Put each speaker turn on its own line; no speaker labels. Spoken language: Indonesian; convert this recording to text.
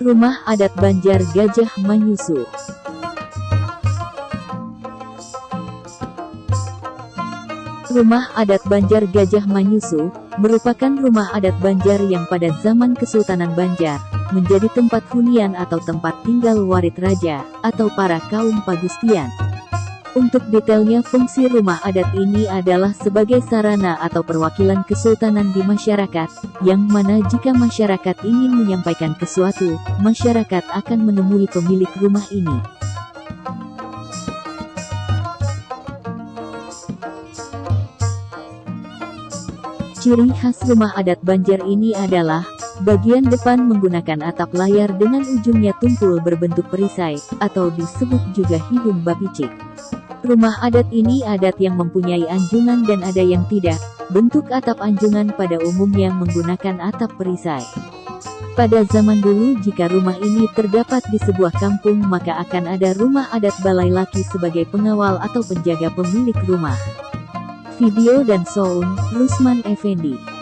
Rumah adat Banjar Gajah Manyusu. Rumah adat Banjar Gajah Manyusu merupakan rumah adat Banjar yang pada zaman Kesultanan Banjar menjadi tempat hunian atau tempat tinggal warit raja atau para kaum pagustian. Untuk detailnya, fungsi rumah adat ini adalah sebagai sarana atau perwakilan kesultanan di masyarakat, yang mana jika masyarakat ingin menyampaikan sesuatu, masyarakat akan menemui pemilik rumah ini. Ciri khas rumah adat Banjar ini adalah bagian depan menggunakan atap layar dengan ujungnya tumpul berbentuk perisai, atau disebut juga hidung bapicik. Rumah adat ini adat yang mempunyai anjungan dan ada yang tidak. Bentuk atap anjungan pada umumnya menggunakan atap perisai. Pada zaman dulu jika rumah ini terdapat di sebuah kampung maka akan ada rumah adat balai laki sebagai pengawal atau penjaga pemilik rumah. Video dan sound, Rusman Effendi.